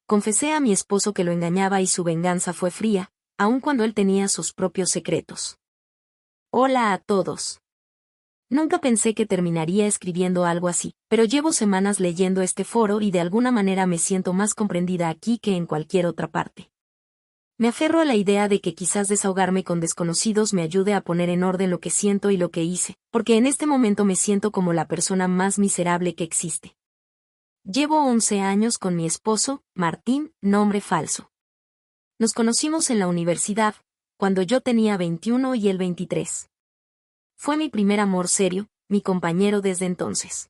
Confesé a mi esposo que lo engañaba y su venganza fue fría, aun cuando él tenía sus propios secretos. Hola a todos. Nunca pensé que terminaría escribiendo algo así, pero llevo semanas leyendo este foro y de alguna manera me siento más comprendida aquí que en cualquier otra parte. Me aferro a la idea de que quizás desahogarme con desconocidos me ayude a poner en orden lo que siento y lo que hice, porque en este momento me siento como la persona más miserable que existe. Llevo 11 años con mi esposo, Martín, nombre falso. Nos conocimos en la universidad, cuando yo tenía 21 y él 23. Fue mi primer amor serio, mi compañero desde entonces.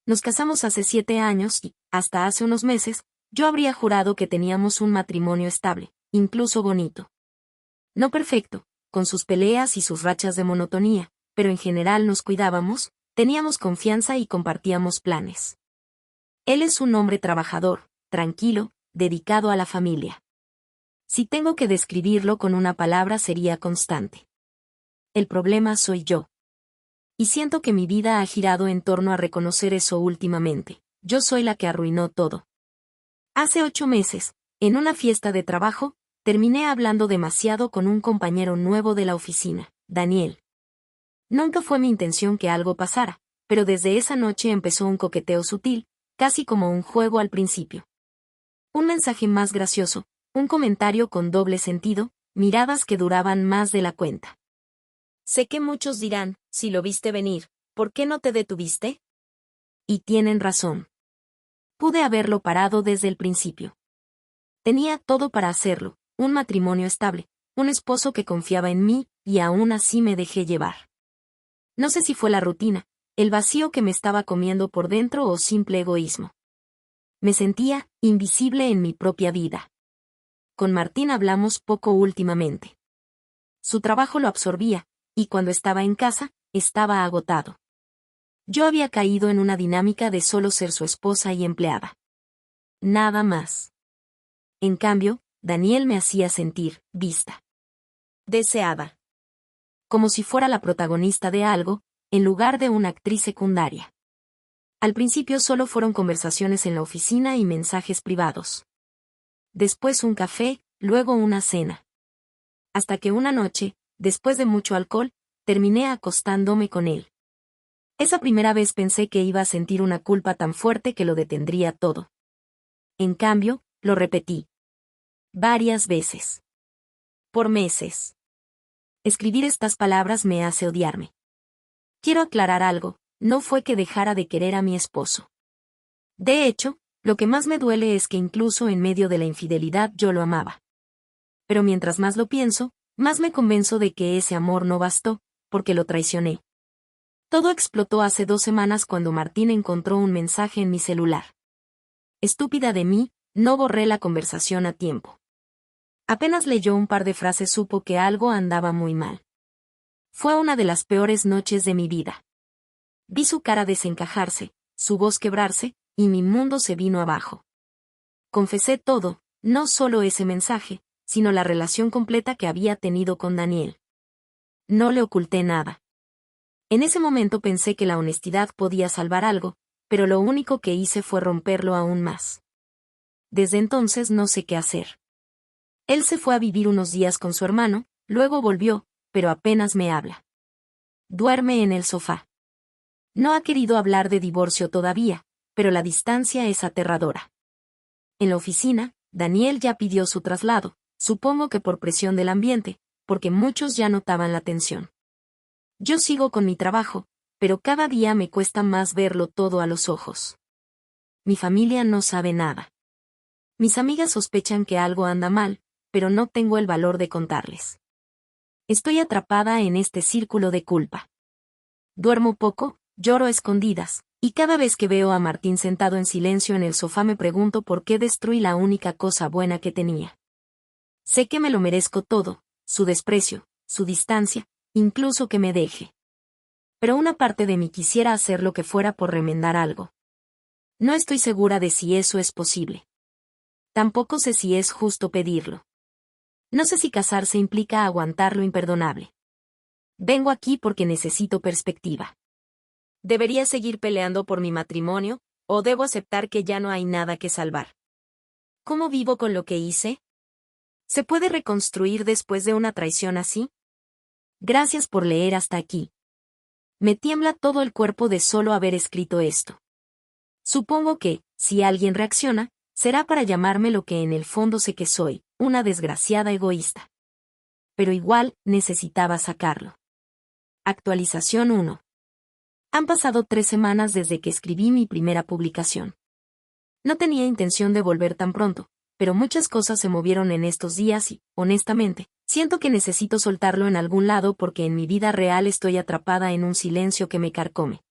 Nos casamos hace 7 años y, hasta hace unos meses, yo habría jurado que teníamos un matrimonio estable, incluso bonito. No perfecto, con sus peleas y sus rachas de monotonía, pero en general nos cuidábamos, teníamos confianza y compartíamos planes. Él es un hombre trabajador, tranquilo, dedicado a la familia. Si tengo que describirlo con una palabra sería constante. El problema soy yo. Y siento que mi vida ha girado en torno a reconocer eso últimamente. Yo soy la que arruinó todo. Hace 8 meses, en una fiesta de trabajo, terminé hablando demasiado con un compañero nuevo de la oficina, Daniel. Nunca fue mi intención que algo pasara, pero desde esa noche empezó un coqueteo sutil, casi como un juego al principio. Un mensaje más gracioso, un comentario con doble sentido, miradas que duraban más de la cuenta. Sé que muchos dirán, si lo viste venir, ¿por qué no te detuviste? Y tienen razón. Pude haberlo parado desde el principio. Tenía todo para hacerlo, un matrimonio estable, un esposo que confiaba en mí, y aún así me dejé llevar. No sé si fue la rutina, el vacío que me estaba comiendo por dentro o simple egoísmo. Me sentía invisible en mi propia vida. Con Martín hablamos poco últimamente. Su trabajo lo absorbía, y cuando estaba en casa, estaba agotado. Yo había caído en una dinámica de solo ser su esposa y empleada. Nada más. En cambio, Daniel me hacía sentir vista. Deseada. Como si fuera la protagonista de algo, en lugar de una actriz secundaria. Al principio solo fueron conversaciones en la oficina y mensajes privados. Después un café, luego una cena. Hasta que una noche, después de mucho alcohol, terminé acostándome con él. Esa primera vez pensé que iba a sentir una culpa tan fuerte que lo detendría todo. En cambio, lo repetí. Varias veces. Por meses. Escribir estas palabras me hace odiarme. Quiero aclarar algo, no fue que dejara de querer a mi esposo. De hecho, lo que más me duele es que incluso en medio de la infidelidad yo lo amaba. Pero mientras más lo pienso, más me convenzo de que ese amor no bastó, porque lo traicioné. Todo explotó hace 2 semanas cuando Martín encontró un mensaje en mi celular. Estúpida de mí, no borré la conversación a tiempo. Apenas leyó un par de frases supo que algo andaba muy mal. Fue una de las peores noches de mi vida. Vi su cara desencajarse, su voz quebrarse, y mi mundo se vino abajo. Confesé todo, no solo ese mensaje, sino la relación completa que había tenido con Daniel. No le oculté nada. En ese momento pensé que la honestidad podía salvar algo, pero lo único que hice fue romperlo aún más. Desde entonces no sé qué hacer. Él se fue a vivir unos días con su hermano, luego volvió, pero apenas me habla. Duerme en el sofá. No ha querido hablar de divorcio todavía, pero la distancia es aterradora. En la oficina, Daniel ya pidió su traslado, supongo que por presión del ambiente, porque muchos ya notaban la tensión. Yo sigo con mi trabajo, pero cada día me cuesta más verlo todo a los ojos. Mi familia no sabe nada. Mis amigas sospechan que algo anda mal, pero no tengo el valor de contarles. Estoy atrapada en este círculo de culpa. Duermo poco, lloro a escondidas, y cada vez que veo a Martín sentado en silencio en el sofá me pregunto por qué destruí la única cosa buena que tenía. Sé que me lo merezco todo, su desprecio, su distancia, incluso que me deje. Pero una parte de mí quisiera hacer lo que fuera por remendar algo. No estoy segura de si eso es posible. Tampoco sé si es justo pedirlo. No sé si casarse implica aguantar lo imperdonable. Vengo aquí porque necesito perspectiva. ¿Debería seguir peleando por mi matrimonio, o debo aceptar que ya no hay nada que salvar? ¿Cómo vivo con lo que hice? ¿Se puede reconstruir después de una traición así? Gracias por leer hasta aquí. Me tiembla todo el cuerpo de solo haber escrito esto. Supongo que, si alguien reacciona, será para llamarme lo que en el fondo sé que soy, una desgraciada egoísta. Pero igual, necesitaba sacarlo. Actualización 1. Han pasado 3 semanas desde que escribí mi primera publicación. No tenía intención de volver tan pronto, pero muchas cosas se movieron en estos días y, honestamente, siento que necesito soltarlo en algún lado porque en mi vida real estoy atrapada en un silencio que me carcome.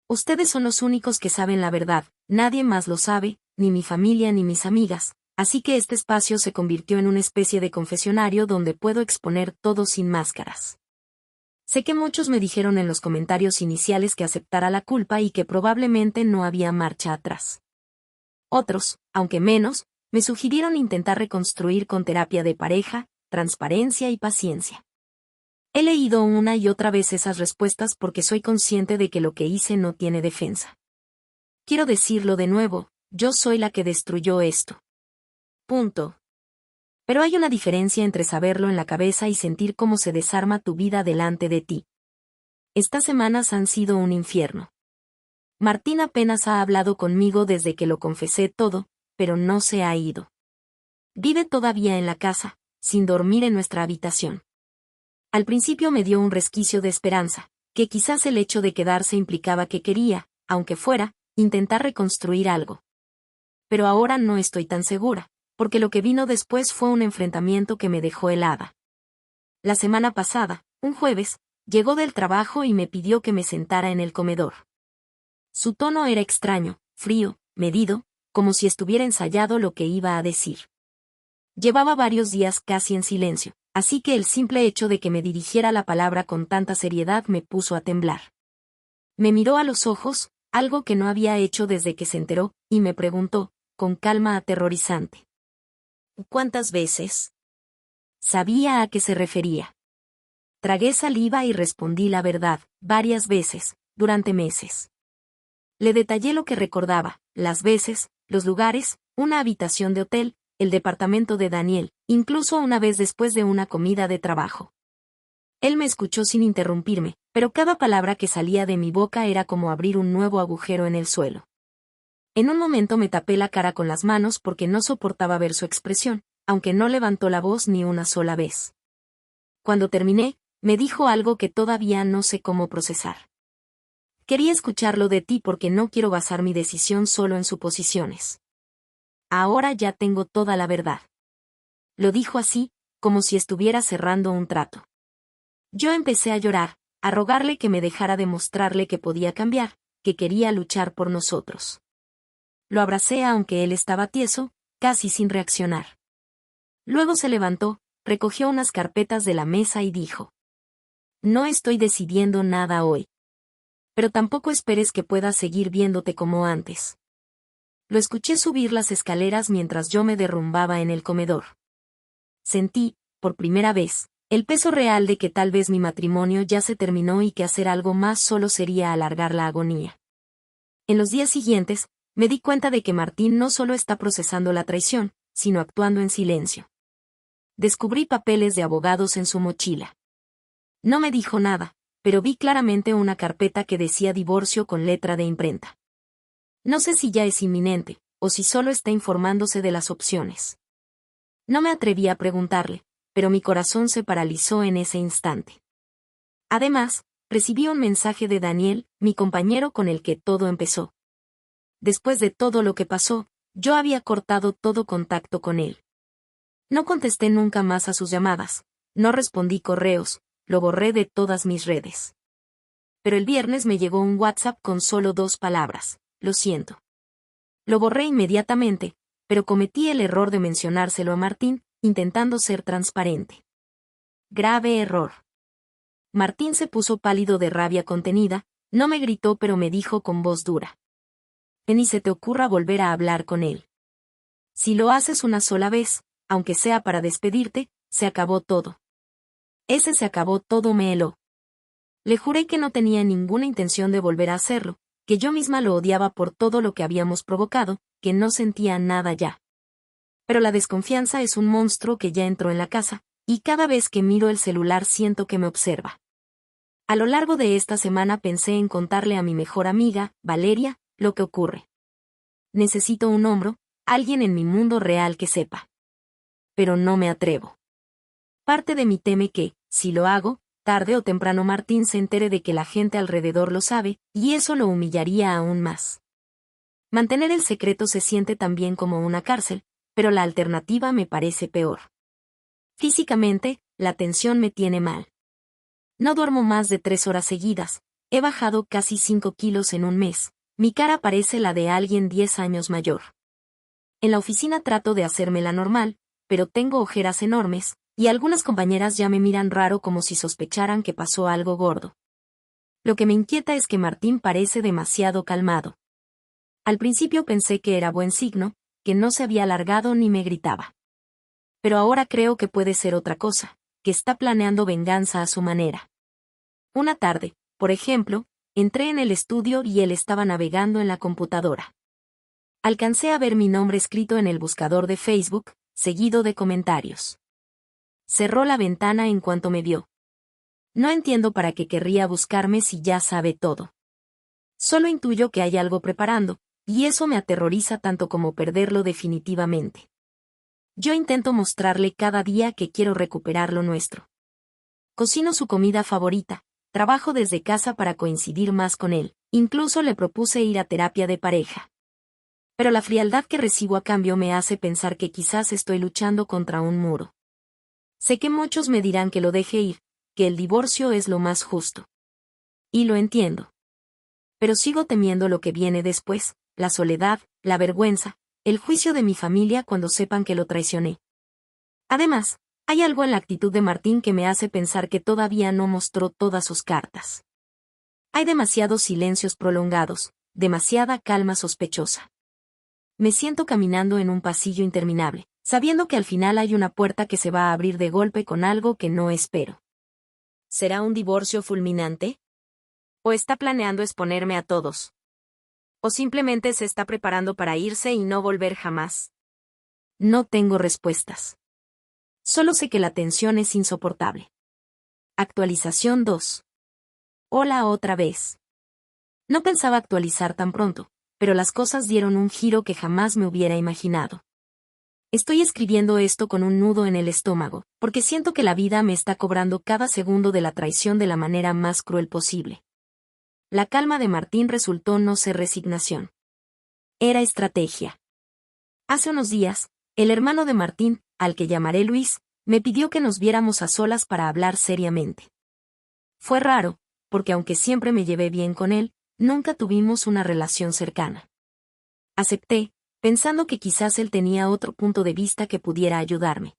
Ustedes son los únicos que saben la verdad, nadie más lo sabe, ni mi familia ni mis amigas, así que este espacio se convirtió en una especie de confesionario donde puedo exponer todo sin máscaras. Sé que muchos me dijeron en los comentarios iniciales que aceptara la culpa y que probablemente no había marcha atrás. Otros, aunque menos, me sugirieron intentar reconstruir con terapia de pareja, transparencia y paciencia. He leído una y otra vez esas respuestas porque soy consciente de que lo que hice no tiene defensa. Quiero decirlo de nuevo, yo soy la que destruyó esto. Punto. Pero hay una diferencia entre saberlo en la cabeza y sentir cómo se desarma tu vida delante de ti. Estas semanas han sido un infierno. Martín apenas ha hablado conmigo desde que lo confesé todo, pero no se ha ido. Vive todavía en la casa, sin dormir en nuestra habitación. Al principio me dio un resquicio de esperanza, que quizás el hecho de quedarse implicaba que quería, aunque fuera, intentar reconstruir algo. Pero ahora no estoy tan segura, porque lo que vino después fue un enfrentamiento que me dejó helada. La semana pasada, un jueves, llegó del trabajo y me pidió que me sentara en el comedor. Su tono era extraño, frío, medido, como si estuviera ensayado lo que iba a decir. Llevaba varios días casi en silencio, así que el simple hecho de que me dirigiera la palabra con tanta seriedad me puso a temblar. Me miró a los ojos, algo que no había hecho desde que se enteró, y me preguntó, con calma aterrorizante. ¿Cuántas veces? Sabía a qué se refería. Tragué saliva y respondí la verdad, varias veces, durante meses. Le detallé lo que recordaba, las veces, los lugares, una habitación de hotel, el departamento de Daniel, incluso una vez después de una comida de trabajo. Él me escuchó sin interrumpirme, pero cada palabra que salía de mi boca era como abrir un nuevo agujero en el suelo. En un momento me tapé la cara con las manos porque no soportaba ver su expresión, aunque no levantó la voz ni una sola vez. Cuando terminé, me dijo algo que todavía no sé cómo procesar. Quería escucharlo de ti porque no quiero basar mi decisión solo en suposiciones. Ahora ya tengo toda la verdad. Lo dijo así, como si estuviera cerrando un trato. Yo empecé a llorar, a rogarle que me dejara demostrarle que podía cambiar, que quería luchar por nosotros. Lo abracé aunque él estaba tieso, casi sin reaccionar. Luego se levantó, recogió unas carpetas de la mesa y dijo: No estoy decidiendo nada hoy. Pero tampoco esperes que pueda seguir viéndote como antes. Lo escuché subir las escaleras mientras yo me derrumbaba en el comedor. Sentí, por primera vez, el peso real de que tal vez mi matrimonio ya se terminó y que hacer algo más solo sería alargar la agonía. En los días siguientes, me di cuenta de que Martín no solo está procesando la traición, sino actuando en silencio. Descubrí papeles de abogados en su mochila. No me dijo nada, pero vi claramente una carpeta que decía divorcio con letra de imprenta. No sé si ya es inminente, o si solo está informándose de las opciones. No me atreví a preguntarle, pero mi corazón se paralizó en ese instante. Además, recibí un mensaje de Daniel, mi compañero con el que todo empezó. Después de todo lo que pasó, yo había cortado todo contacto con él. No contesté nunca más a sus llamadas, no respondí correos, lo borré de todas mis redes. Pero el viernes me llegó un WhatsApp con solo 2 palabras: lo siento. Lo borré inmediatamente, pero cometí el error de mencionárselo a Martín, intentando ser transparente. Grave error. Martín se puso pálido de rabia contenida, no me gritó pero me dijo con voz dura: Que ni se te ocurra volver a hablar con él. Si lo haces una sola vez, aunque sea para despedirte, se acabó todo. Ese se acabó todo me heló. Le juré que no tenía ninguna intención de volver a hacerlo, que yo misma lo odiaba por todo lo que habíamos provocado, que no sentía nada ya. Pero la desconfianza es un monstruo que ya entró en la casa, y cada vez que miro el celular siento que me observa. A lo largo de esta semana pensé en contarle a mi mejor amiga, Valeria, lo que ocurre. Necesito un hombro, alguien en mi mundo real que sepa. Pero no me atrevo. Parte de mí teme que, si lo hago, tarde o temprano Martín se entere de que la gente alrededor lo sabe, y eso lo humillaría aún más. Mantener el secreto se siente también como una cárcel, pero la alternativa me parece peor. Físicamente, la tensión me tiene mal. No duermo más de 3 horas seguidas, he bajado casi 5 kilos en un mes, mi cara parece la de alguien 10 años mayor. En la oficina trato de hacerme la normal, pero tengo ojeras enormes, y algunas compañeras ya me miran raro como si sospecharan que pasó algo gordo. Lo que me inquieta es que Martín parece demasiado calmado. Al principio pensé que era buen signo, que no se había alargado ni me gritaba. Pero ahora creo que puede ser otra cosa, que está planeando venganza a su manera. Una tarde, por ejemplo, entré en el estudio y él estaba navegando en la computadora. Alcancé a ver mi nombre escrito en el buscador de Facebook, seguido de comentarios. Cerró la ventana en cuanto me vio. No entiendo para qué querría buscarme si ya sabe todo. Solo intuyo que hay algo preparando, y eso me aterroriza tanto como perderlo definitivamente. Yo intento mostrarle cada día que quiero recuperar lo nuestro. Cocino su comida favorita, trabajo desde casa para coincidir más con él, incluso le propuse ir a terapia de pareja. Pero la frialdad que recibo a cambio me hace pensar que quizás estoy luchando contra un muro. Sé que muchos me dirán que lo deje ir, que el divorcio es lo más justo. Y lo entiendo. Pero sigo temiendo lo que viene después, la soledad, la vergüenza, el juicio de mi familia cuando sepan que lo traicioné. Además, hay algo en la actitud de Martín que me hace pensar que todavía no mostró todas sus cartas. Hay demasiados silencios prolongados, demasiada calma sospechosa. Me siento caminando en un pasillo interminable, sabiendo que al final hay una puerta que se va a abrir de golpe con algo que no espero. ¿Será un divorcio fulminante? ¿O está planeando exponerme a todos? ¿O simplemente se está preparando para irse y no volver jamás? No tengo respuestas. Solo sé que la tensión es insoportable. Actualización 2. Hola otra vez. No pensaba actualizar tan pronto, pero las cosas dieron un giro que jamás me hubiera imaginado. Estoy escribiendo esto con un nudo en el estómago, porque siento que la vida me está cobrando cada segundo de la traición de la manera más cruel posible. La calma de Martín resultó no ser resignación. Era estrategia. Hace unos días, el hermano de Martín, al que llamaré Luis, me pidió que nos viéramos a solas para hablar seriamente. Fue raro, porque aunque siempre me llevé bien con él, nunca tuvimos una relación cercana. Acepté, pensando que quizás él tenía otro punto de vista que pudiera ayudarme.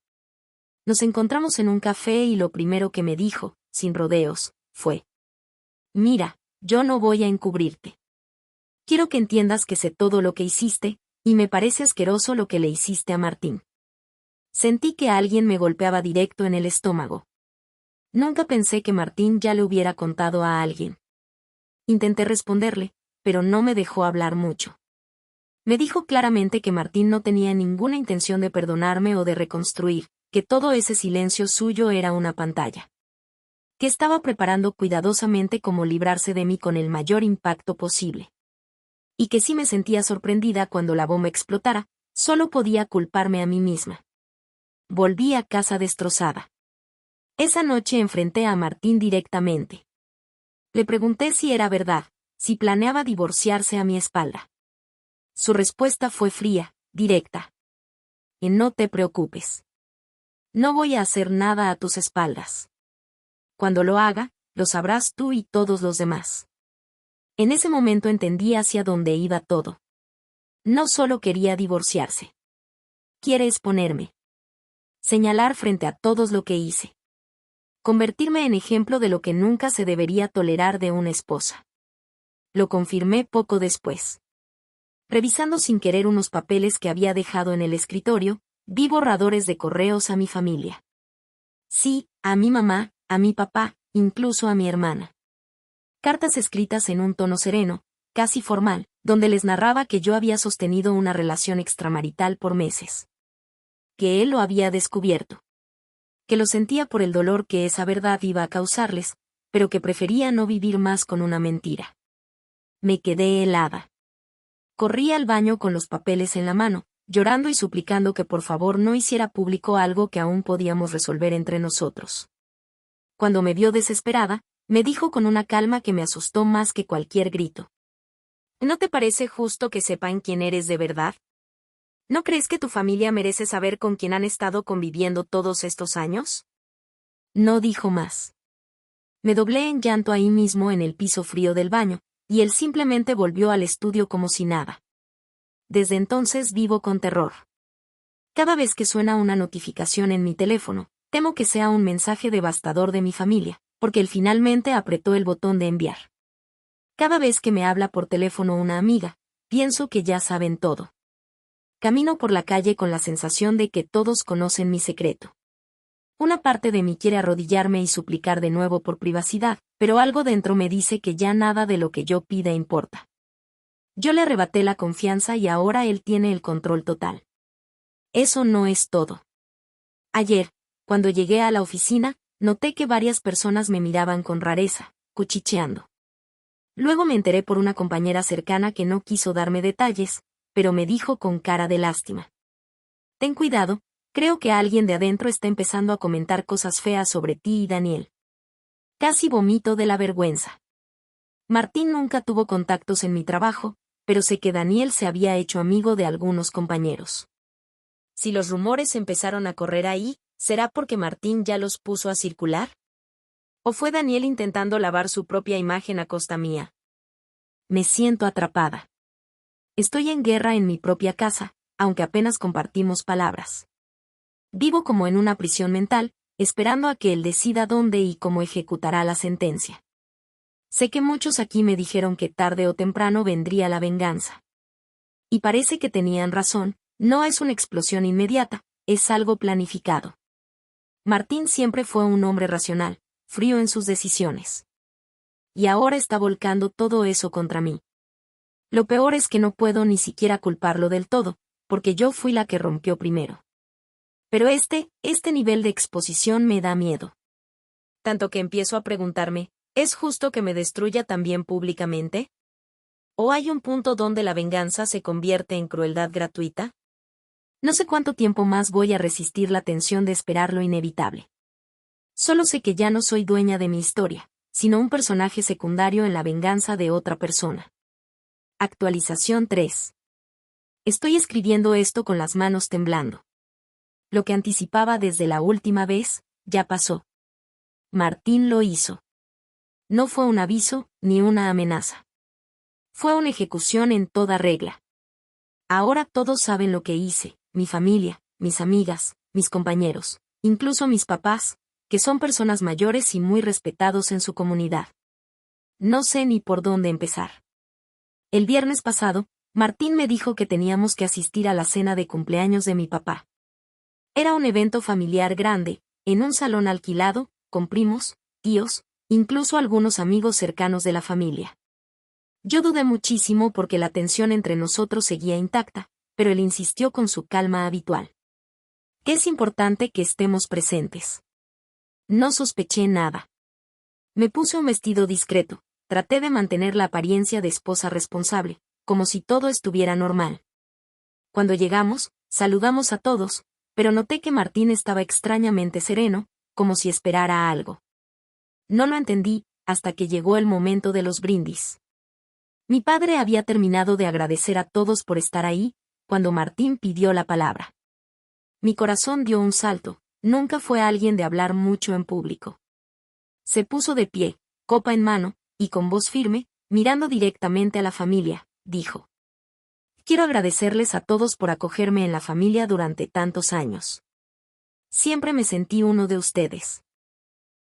Nos encontramos en un café y lo primero que me dijo, sin rodeos, fue: Mira, yo no voy a encubrirte. Quiero que entiendas que sé todo lo que hiciste, y me parece asqueroso lo que le hiciste a Martín. Sentí que alguien me golpeaba directo en el estómago. Nunca pensé que Martín ya le hubiera contado a alguien. Intenté responderle, pero no me dejó hablar mucho. Me dijo claramente que Martín no tenía ninguna intención de perdonarme o de reconstruir, que todo ese silencio suyo era una pantalla. Que estaba preparando cuidadosamente cómo librarse de mí con el mayor impacto posible. Y que si me sentía sorprendida cuando la bomba explotara, solo podía culparme a mí misma. Volví a casa destrozada. Esa noche enfrenté a Martín directamente. Le pregunté si era verdad, si planeaba divorciarse a mi espalda. Su respuesta fue fría, directa. Y no te preocupes. No voy a hacer nada a tus espaldas. Cuando lo haga, lo sabrás tú y todos los demás. En ese momento entendí hacia dónde iba todo. No solo quería divorciarse. Quiere exponerme. Señalar frente a todos lo que hice. Convertirme en ejemplo de lo que nunca se debería tolerar de una esposa. Lo confirmé poco después. Revisando sin querer unos papeles que había dejado en el escritorio, vi borradores de correos a mi familia. Sí, a mi mamá, a mi papá, incluso a mi hermana. Cartas escritas en un tono sereno, casi formal, donde les narraba que yo había sostenido una relación extramarital por meses. que él lo había descubierto. Que lo sentía por el dolor que esa verdad iba a causarles, pero que prefería no vivir más con una mentira. Me quedé helada. Corrí al baño con los papeles en la mano, llorando y suplicando que por favor no hiciera público algo que aún podíamos resolver entre nosotros. Cuando me vio desesperada, me dijo con una calma que me asustó más que cualquier grito. ¿No te parece justo que sepan quién eres de verdad? ¿No crees que tu familia merece saber con quién han estado conviviendo todos estos años? No dijo más. Me doblé en llanto ahí mismo en el piso frío del baño, y él simplemente volvió al estudio como si nada. Desde entonces vivo con terror. Cada vez que suena una notificación en mi teléfono, temo que sea un mensaje devastador de mi familia, porque él finalmente apretó el botón de enviar. Cada vez que me habla por teléfono una amiga, pienso que ya saben todo. Camino por la calle con la sensación de que todos conocen mi secreto. Una parte de mí quiere arrodillarme y suplicar de nuevo por privacidad, pero algo dentro me dice que ya nada de lo que yo pida importa. Yo le arrebaté la confianza y ahora él tiene el control total. Eso no es todo. Ayer, cuando llegué a la oficina, noté que varias personas me miraban con rareza, cuchicheando. Luego me enteré por una compañera cercana que no quiso darme detalles, pero me dijo con cara de lástima. Ten cuidado, creo que alguien de adentro está empezando a comentar cosas feas sobre ti y Daniel. Casi vomito de la vergüenza. Martín nunca tuvo contactos en mi trabajo, pero sé que Daniel se había hecho amigo de algunos compañeros. Si los rumores empezaron a correr ahí, ¿será porque Martín ya los puso a circular? ¿O fue Daniel intentando lavar su propia imagen a costa mía? Me siento atrapada. Estoy en guerra en mi propia casa, aunque apenas compartimos palabras. Vivo como en una prisión mental, esperando a que él decida dónde y cómo ejecutará la sentencia. Sé que muchos aquí me dijeron que tarde o temprano vendría la venganza. Y parece que tenían razón, no es una explosión inmediata, es algo planificado. Martín siempre fue un hombre racional, frío en sus decisiones. Y ahora está volcando todo eso contra mí. Lo peor es que no puedo ni siquiera culparlo del todo, porque yo fui la que rompió primero. Pero este nivel de exposición me da miedo. Tanto que empiezo a preguntarme, ¿es justo que me destruya también públicamente? ¿O hay un punto donde la venganza se convierte en crueldad gratuita? No sé cuánto tiempo más voy a resistir la tensión de esperar lo inevitable. Solo sé que ya no soy dueña de mi historia, sino un personaje secundario en la venganza de otra persona. Actualización 3. Estoy escribiendo esto con las manos temblando. Lo que anticipaba desde la última vez, ya pasó. Martín lo hizo. No fue un aviso, ni una amenaza. Fue una ejecución en toda regla. Ahora todos saben lo que hice, mi familia, mis amigas, mis compañeros, incluso mis papás, que son personas mayores y muy respetados en su comunidad. No sé ni por dónde empezar. El viernes pasado, Martín me dijo que teníamos que asistir a la cena de cumpleaños de mi papá. Era un evento familiar grande, en un salón alquilado, con primos, tíos, incluso algunos amigos cercanos de la familia. Yo dudé muchísimo porque la tensión entre nosotros seguía intacta, pero él insistió con su calma habitual. Que es importante que estemos presentes. No sospeché nada. Me puse un vestido discreto, traté de mantener la apariencia de esposa responsable, como si todo estuviera normal. Cuando llegamos, saludamos a todos, pero noté que Martín estaba extrañamente sereno, como si esperara algo. No lo entendí, hasta que llegó el momento de los brindis. Mi padre había terminado de agradecer a todos por estar ahí, cuando Martín pidió la palabra. Mi corazón dio un salto, nunca fue alguien de hablar mucho en público. Se puso de pie, copa en mano, y con voz firme, mirando directamente a la familia, dijo: Quiero agradecerles a todos por acogerme en la familia durante tantos años. Siempre me sentí uno de ustedes.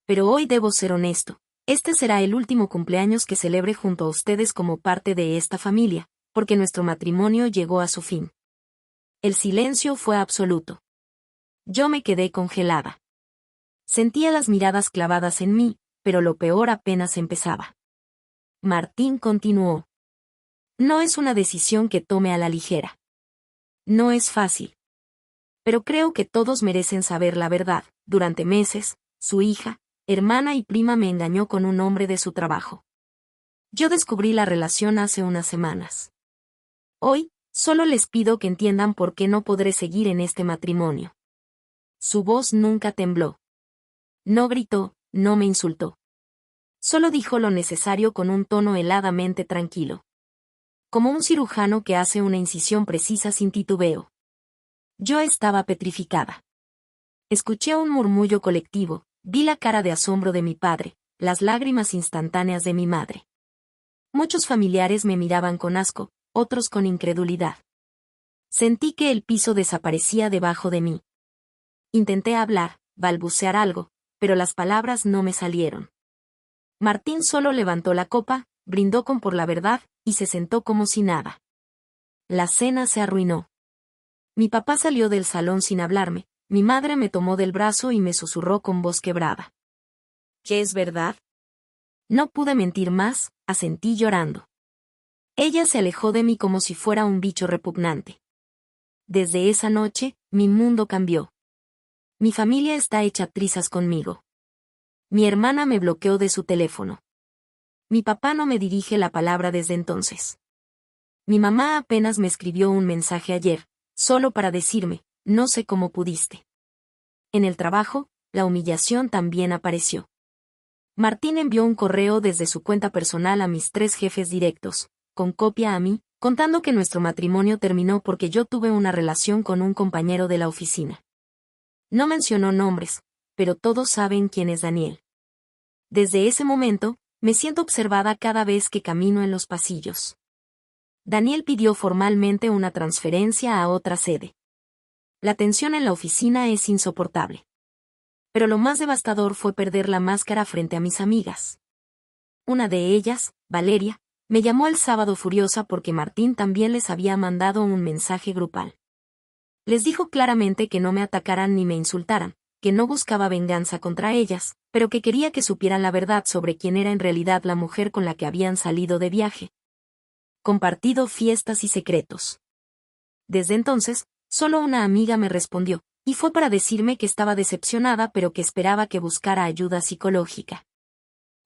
Pero hoy debo ser honesto, este será el último cumpleaños que celebre junto a ustedes como parte de esta familia, porque nuestro matrimonio llegó a su fin. El silencio fue absoluto. Yo me quedé congelada. Sentía las miradas clavadas en mí, pero lo peor apenas empezaba. Martín continuó. No es una decisión que tome a la ligera. No es fácil. Pero creo que todos merecen saber la verdad. Durante meses, su hija, hermana y prima me engañó con un hombre de su trabajo. Yo descubrí la relación hace unas semanas. Hoy, solo les pido que entiendan por qué no podré seguir en este matrimonio. Su voz nunca tembló. No gritó, no me insultó. Solo dijo lo necesario con un tono heladamente tranquilo. Como un cirujano que hace una incisión precisa sin titubeo. Yo estaba petrificada. Escuché un murmullo colectivo, vi la cara de asombro de mi padre, las lágrimas instantáneas de mi madre. Muchos familiares me miraban con asco, otros con incredulidad. Sentí que el piso desaparecía debajo de mí. Intenté hablar, balbucear algo, pero las palabras no me salieron. Martín solo levantó la copa, brindó con por la verdad, y se sentó como si nada. La cena se arruinó. Mi papá salió del salón sin hablarme, mi madre me tomó del brazo y me susurró con voz quebrada. ¿Qué es verdad? No pude mentir más, asentí llorando. Ella se alejó de mí como si fuera un bicho repugnante. Desde esa noche, mi mundo cambió. Mi familia está hecha trizas conmigo. Mi hermana me bloqueó de su teléfono. Mi papá no me dirige la palabra desde entonces. Mi mamá apenas me escribió un mensaje ayer, solo para decirme, no sé cómo pudiste. En el trabajo, la humillación también apareció. Martín envió un correo desde su cuenta personal a mis 3 jefes directos, con copia a mí, contando que nuestro matrimonio terminó porque yo tuve una relación con un compañero de la oficina. No mencionó nombres, pero todos saben quién es Daniel. Desde ese momento, me siento observada cada vez que camino en los pasillos. Daniel pidió formalmente una transferencia a otra sede. La tensión en la oficina es insoportable. Pero lo más devastador fue perder la máscara frente a mis amigas. Una de ellas, Valeria, me llamó el sábado furiosa porque Martín también les había mandado un mensaje grupal. Les dijo claramente que no me atacaran ni me insultaran, que no buscaba venganza contra ellas, pero que quería que supieran la verdad sobre quién era en realidad la mujer con la que habían salido de viaje. Compartido fiestas y secretos. Desde entonces, solo una amiga me respondió, y fue para decirme que estaba decepcionada pero que esperaba que buscara ayuda psicológica.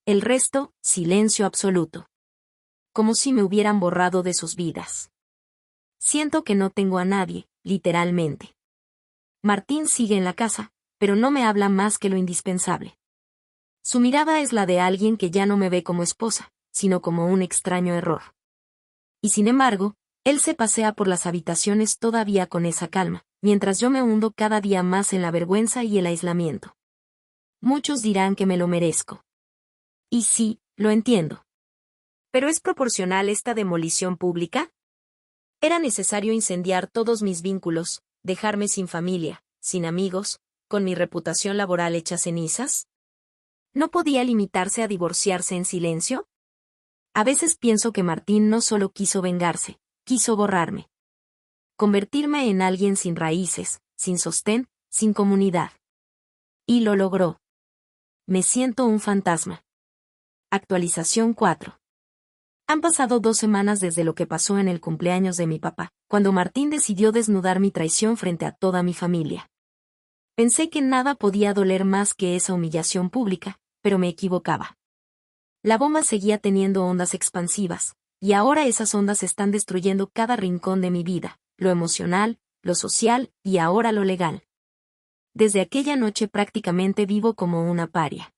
El resto, silencio absoluto. Como si me hubieran borrado de sus vidas. Siento que no tengo a nadie, literalmente. Martín sigue en la casa, pero no me habla más que lo indispensable. Su mirada es la de alguien que ya no me ve como esposa, sino como un extraño error. Y sin embargo, él se pasea por las habitaciones todavía con esa calma, mientras yo me hundo cada día más en la vergüenza y el aislamiento. Muchos dirán que me lo merezco. Y sí, lo entiendo. ¿Pero es proporcional esta demolición pública? ¿Era necesario incendiar todos mis vínculos, dejarme sin familia, sin amigos, con mi reputación laboral hecha cenizas? ¿No podía limitarse a divorciarse en silencio? A veces pienso que Martín no solo quiso vengarse, quiso borrarme. Convertirme en alguien sin raíces, sin sostén, sin comunidad. Y lo logró. Me siento un fantasma. Actualización 4. Han pasado 2 semanas desde lo que pasó en el cumpleaños de mi papá, cuando Martín decidió desnudar mi traición frente a toda mi familia. Pensé que nada podía doler más que esa humillación pública, pero me equivocaba. La bomba seguía teniendo ondas expansivas, y ahora esas ondas están destruyendo cada rincón de mi vida, lo emocional, lo social y ahora lo legal. Desde aquella noche prácticamente vivo como una paria.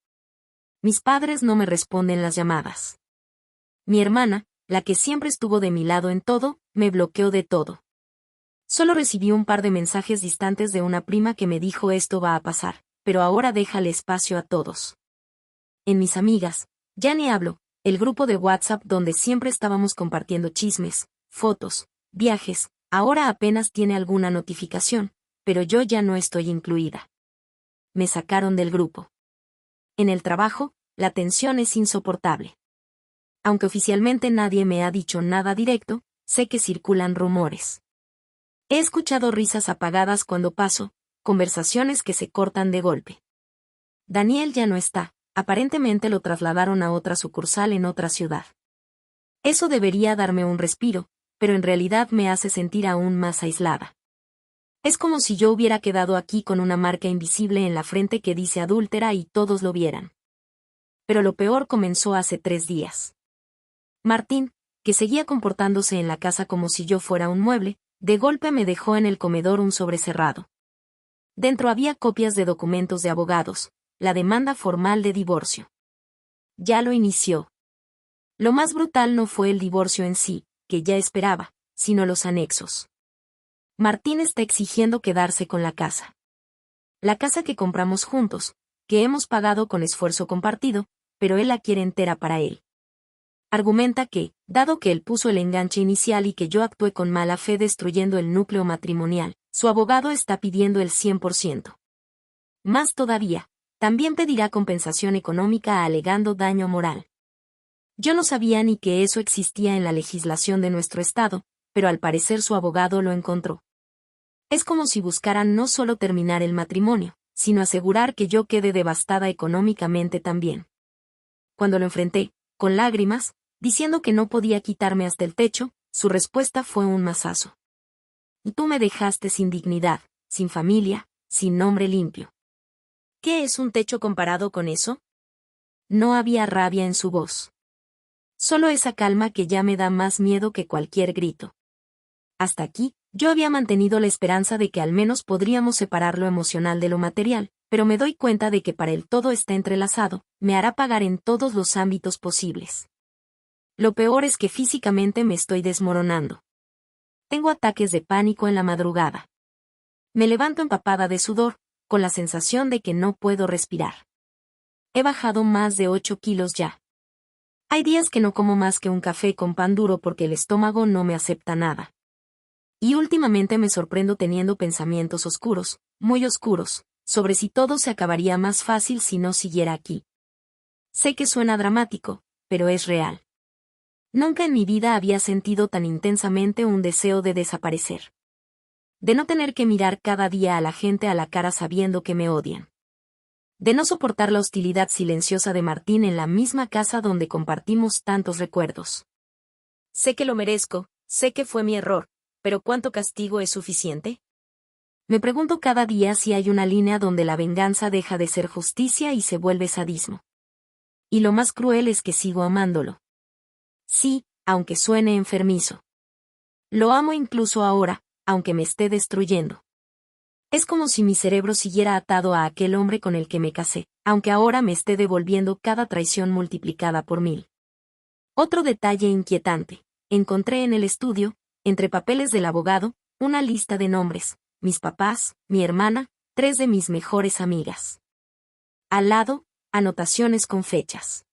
Mis padres no me responden las llamadas. Mi hermana, la que siempre estuvo de mi lado en todo, me bloqueó de todo. Solo recibí un par de mensajes distantes de una prima que me dijo esto va a pasar, pero ahora déjale espacio a todos. En mis amigas, ya ni hablo, el grupo de WhatsApp donde siempre estábamos compartiendo chismes, fotos, viajes, ahora apenas tiene alguna notificación, pero yo ya no estoy incluida. Me sacaron del grupo. En el trabajo, la tensión es insoportable. Aunque oficialmente nadie me ha dicho nada directo, sé que circulan rumores. He escuchado risas apagadas cuando paso, conversaciones que se cortan de golpe. Daniel ya no está, aparentemente lo trasladaron a otra sucursal en otra ciudad. Eso debería darme un respiro, pero en realidad me hace sentir aún más aislada. Es como si yo hubiera quedado aquí con una marca invisible en la frente que dice adúltera y todos lo vieran. Pero lo peor comenzó hace 3 días. Martín, que seguía comportándose en la casa como si yo fuera un mueble, de golpe me dejó en el comedor un sobre cerrado. Dentro había copias de documentos de abogados, la demanda formal de divorcio. Ya lo inició. Lo más brutal no fue el divorcio en sí, que ya esperaba, sino los anexos. Martín está exigiendo quedarse con la casa. La casa que compramos juntos, que hemos pagado con esfuerzo compartido, pero él la quiere entera para él. Argumenta que, dado que él puso el enganche inicial y que yo actué con mala fe destruyendo el núcleo matrimonial, su abogado está pidiendo el 100%. Más todavía, también pedirá compensación económica alegando daño moral. Yo no sabía ni que eso existía en la legislación de nuestro estado, pero al parecer su abogado lo encontró. Es como si buscaran no solo terminar el matrimonio, sino asegurar que yo quede devastada económicamente también. Cuando lo enfrenté, con lágrimas, diciendo que no podía quitarme hasta el techo, su respuesta fue un mazazo. Tú me dejaste sin dignidad, sin familia, sin nombre limpio. ¿Qué es un techo comparado con eso? No había rabia en su voz. Solo esa calma que ya me da más miedo que cualquier grito. Hasta aquí, yo había mantenido la esperanza de que al menos podríamos separar lo emocional de lo material, pero me doy cuenta de que para él todo está entrelazado, me hará pagar en todos los ámbitos posibles. Lo peor es que físicamente me estoy desmoronando. Tengo ataques de pánico en la madrugada. Me levanto empapada de sudor, con la sensación de que no puedo respirar. He bajado más de 8 kilos ya. Hay días que no como más que un café con pan duro porque el estómago no me acepta nada. Y últimamente me sorprendo teniendo pensamientos oscuros, muy oscuros, sobre si todo se acabaría más fácil si no siguiera aquí. Sé que suena dramático, pero es real. Nunca en mi vida había sentido tan intensamente un deseo de desaparecer. De no tener que mirar cada día a la gente a la cara sabiendo que me odian. De no soportar la hostilidad silenciosa de Martín en la misma casa donde compartimos tantos recuerdos. Sé que lo merezco, sé que fue mi error, pero ¿cuánto castigo es suficiente? Me pregunto cada día si hay una línea donde la venganza deja de ser justicia y se vuelve sadismo. Y lo más cruel es que sigo amándolo. Sí, aunque suene enfermizo. Lo amo incluso ahora, aunque me esté destruyendo. Es como si mi cerebro siguiera atado a aquel hombre con el que me casé, aunque ahora me esté devolviendo cada traición multiplicada por 1000. Otro detalle inquietante. Encontré en el estudio, entre papeles del abogado, una lista de nombres, mis papás, mi hermana, 3 de mis mejores amigas. Al lado, anotaciones con fechas.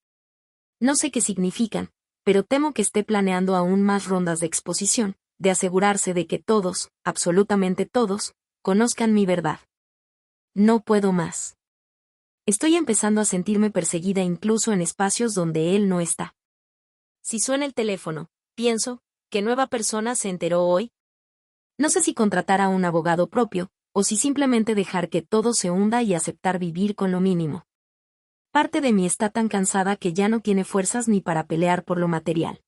No sé qué significan, pero temo que esté planeando aún más rondas de exposición, de asegurarse de que todos, absolutamente todos, conozcan mi verdad. No puedo más. Estoy empezando a sentirme perseguida incluso en espacios donde él no está. Si suena el teléfono, pienso, ¿qué nueva persona se enteró hoy? No sé si contratar a un abogado propio, o si simplemente dejar que todo se hunda y aceptar vivir con lo mínimo. Parte de mí está tan cansada que ya no tiene fuerzas ni para pelear por lo material.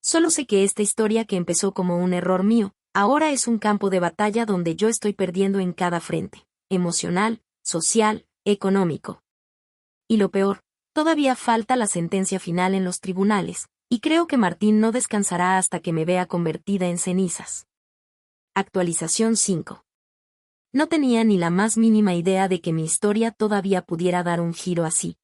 Solo sé que esta historia que empezó como un error mío, ahora es un campo de batalla donde yo estoy perdiendo en cada frente, emocional, social, económico. Y lo peor, todavía falta la sentencia final en los tribunales, y creo que Martín no descansará hasta que me vea convertida en cenizas. Actualización 5. No tenía ni la más mínima idea de que mi historia todavía pudiera dar un giro así.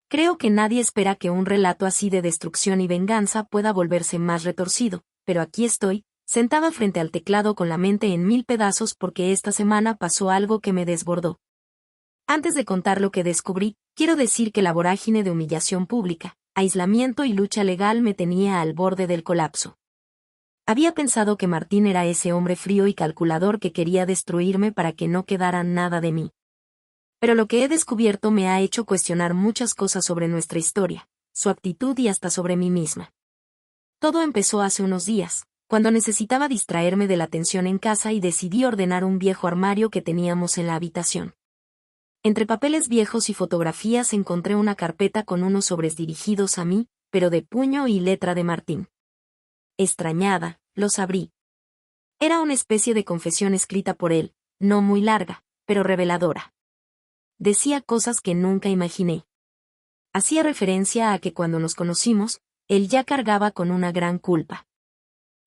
Creo que nadie espera que un relato así de destrucción y venganza pueda volverse más retorcido, pero aquí estoy, sentada frente al teclado con la mente en 1000 pedazos porque esta semana pasó algo que me desbordó. Antes de contar lo que descubrí, quiero decir que la vorágine de humillación pública, aislamiento y lucha legal me tenía al borde del colapso. Había pensado que Martín era ese hombre frío y calculador que quería destruirme para que no quedara nada de mí. Pero lo que he descubierto me ha hecho cuestionar muchas cosas sobre nuestra historia, su actitud y hasta sobre mí misma. Todo empezó hace unos días, cuando necesitaba distraerme de la tensión en casa y decidí ordenar un viejo armario que teníamos en la habitación. Entre papeles viejos y fotografías encontré una carpeta con unos sobres dirigidos a mí, pero de puño y letra de Martín. Extrañada, los abrí. Era una especie de confesión escrita por él, no muy larga, pero reveladora. Decía cosas que nunca imaginé. Hacía referencia a que cuando nos conocimos, él ya cargaba con una gran culpa.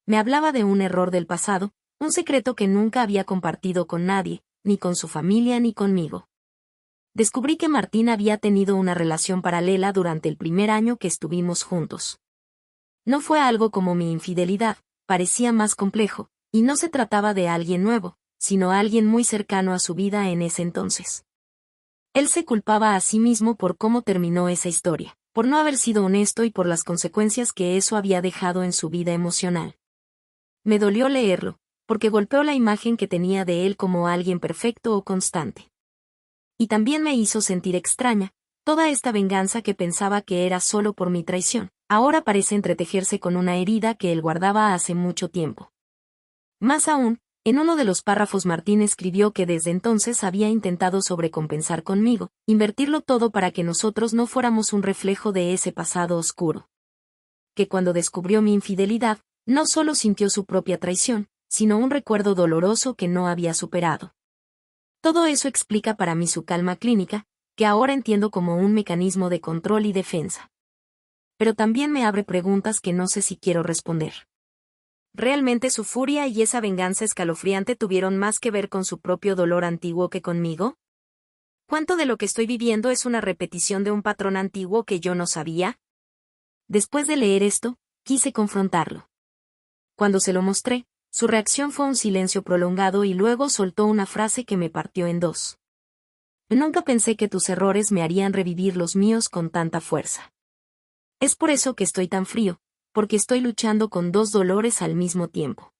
Me hablaba de un error del pasado, un secreto que nunca había compartido con nadie, ni con su familia ni conmigo. Descubrí que Martín había tenido una relación paralela durante el primer año que estuvimos juntos. No fue algo como mi infidelidad, parecía más complejo, y no se trataba de alguien nuevo, sino alguien muy cercano a su vida en ese entonces. Él se culpaba a sí mismo por cómo terminó esa historia, por no haber sido honesto y por las consecuencias que eso había dejado en su vida emocional. Me dolió leerlo, porque golpeó la imagen que tenía de él como alguien perfecto o constante. Y también me hizo sentir extraña, toda esta venganza que pensaba que era solo por mi traición, ahora parece entretejerse con una herida que él guardaba hace mucho tiempo. Más aún, en uno de los párrafos Martín escribió que desde entonces había intentado sobrecompensar conmigo, invertirlo todo para que nosotros no fuéramos un reflejo de ese pasado oscuro. Que cuando descubrió mi infidelidad, no solo sintió su propia traición, sino un recuerdo doloroso que no había superado. Todo eso explica para mí su calma clínica, que ahora entiendo como un mecanismo de control y defensa. Pero también me abre preguntas que no sé si quiero responder. ¿Realmente su furia y esa venganza escalofriante tuvieron más que ver con su propio dolor antiguo que conmigo? ¿Cuánto de lo que estoy viviendo es una repetición de un patrón antiguo que yo no sabía? Después de leer esto, quise confrontarlo. Cuando se lo mostré, su reacción fue un silencio prolongado y luego soltó una frase que me partió en dos. Nunca pensé que tus errores me harían revivir los míos con tanta fuerza. Es por eso que estoy tan frío, porque estoy luchando con dos dolores al mismo tiempo.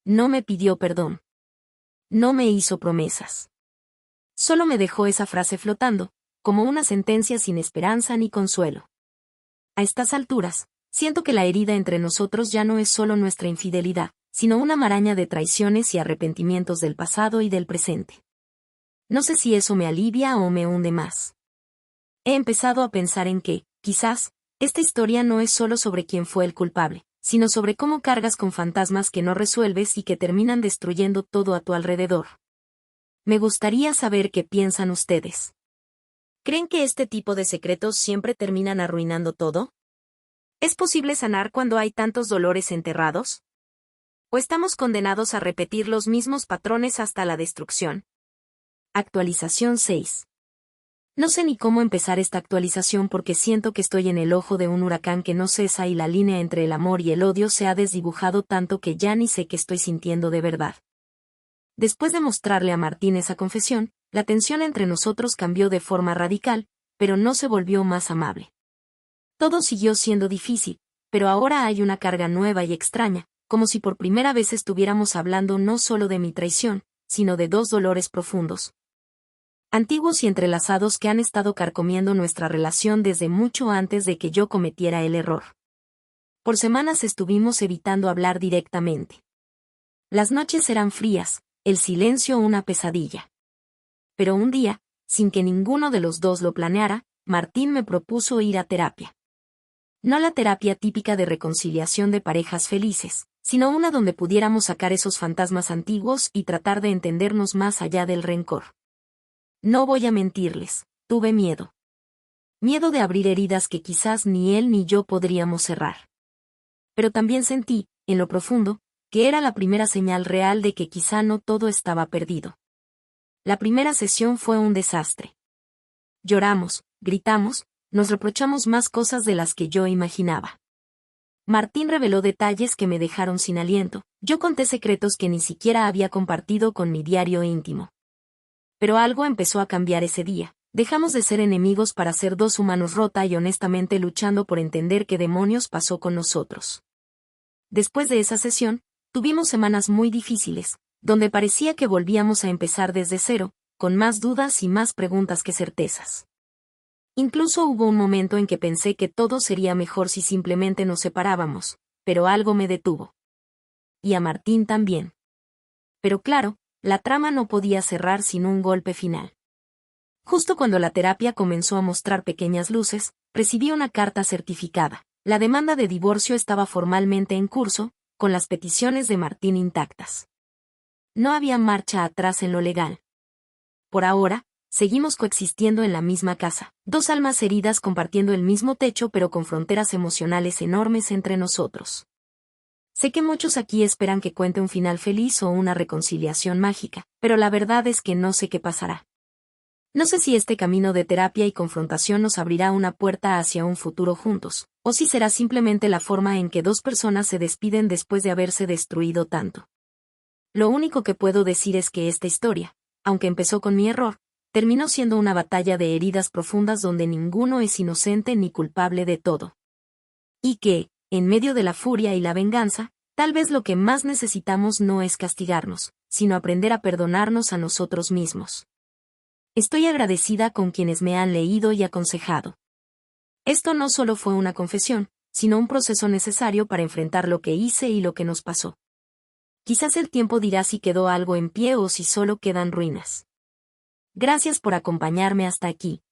No me pidió perdón. No me hizo promesas. Solo me dejó esa frase flotando, como una sentencia sin esperanza ni consuelo. A estas alturas, siento que la herida entre nosotros ya no es solo nuestra infidelidad, sino una maraña de traiciones y arrepentimientos del pasado y del presente. No sé si eso me alivia o me hunde más. He empezado a pensar en que, quizás, esta historia no es solo sobre quién fue el culpable, sino sobre cómo cargas con fantasmas que no resuelves y que terminan destruyendo todo a tu alrededor. Me gustaría saber qué piensan ustedes. ¿Creen que este tipo de secretos siempre terminan arruinando todo? ¿Es posible sanar cuando hay tantos dolores enterrados? ¿O estamos condenados a repetir los mismos patrones hasta la destrucción? Actualización 6. No sé ni cómo empezar esta actualización porque siento que estoy en el ojo de un huracán que no cesa y la línea entre el amor y el odio se ha desdibujado tanto que ya ni sé qué estoy sintiendo de verdad. Después de mostrarle a Martín esa confesión, la tensión entre nosotros cambió de forma radical, pero no se volvió más amable. Todo siguió siendo difícil, pero ahora hay una carga nueva y extraña, como si por primera vez estuviéramos hablando no solo de mi traición, sino de dos dolores profundos, antiguos y entrelazados que han estado carcomiendo nuestra relación desde mucho antes de que yo cometiera el error. Por semanas estuvimos evitando hablar directamente. Las noches eran frías, el silencio una pesadilla. Pero un día, sin que ninguno de los dos lo planeara, Martín me propuso ir a terapia. No la terapia típica de reconciliación de parejas felices, sino una donde pudiéramos sacar esos fantasmas antiguos y tratar de entendernos más allá del rencor. No voy a mentirles, tuve miedo. Miedo de abrir heridas que quizás ni él ni yo podríamos cerrar. Pero también sentí, en lo profundo, que era la primera señal real de que quizá no todo estaba perdido. La primera sesión fue un desastre. Lloramos, gritamos, nos reprochamos más cosas de las que yo imaginaba. Martín reveló detalles que me dejaron sin aliento, yo conté secretos que ni siquiera había compartido con mi diario íntimo. Pero algo empezó a cambiar ese día, dejamos de ser enemigos para ser dos humanos rota y honestamente luchando por entender qué demonios pasó con nosotros. Después de esa sesión, tuvimos semanas muy difíciles, donde parecía que volvíamos a empezar desde cero, con más dudas y más preguntas que certezas. Incluso hubo un momento en que pensé que todo sería mejor si simplemente nos separábamos, pero algo me detuvo. Y a Martín también. Pero claro, la trama no podía cerrar sin un golpe final. Justo cuando la terapia comenzó a mostrar pequeñas luces, recibí una carta certificada. La demanda de divorcio estaba formalmente en curso, con las peticiones de Martín intactas. No había marcha atrás en lo legal. Por ahora, seguimos coexistiendo en la misma casa, dos almas heridas compartiendo el mismo techo pero con fronteras emocionales enormes entre nosotros. Sé que muchos aquí esperan que cuente un final feliz o una reconciliación mágica, pero la verdad es que no sé qué pasará. No sé si este camino de terapia y confrontación nos abrirá una puerta hacia un futuro juntos, o si será simplemente la forma en que dos personas se despiden después de haberse destruido tanto. Lo único que puedo decir es que esta historia, aunque empezó con mi error, terminó siendo una batalla de heridas profundas donde ninguno es inocente ni culpable de todo. Y que, en medio de la furia y la venganza, tal vez lo que más necesitamos no es castigarnos, sino aprender a perdonarnos a nosotros mismos. Estoy agradecida con quienes me han leído y aconsejado. Esto no solo fue una confesión, sino un proceso necesario para enfrentar lo que hice y lo que nos pasó. Quizás el tiempo dirá si quedó algo en pie o si solo quedan ruinas. Gracias por acompañarme hasta aquí.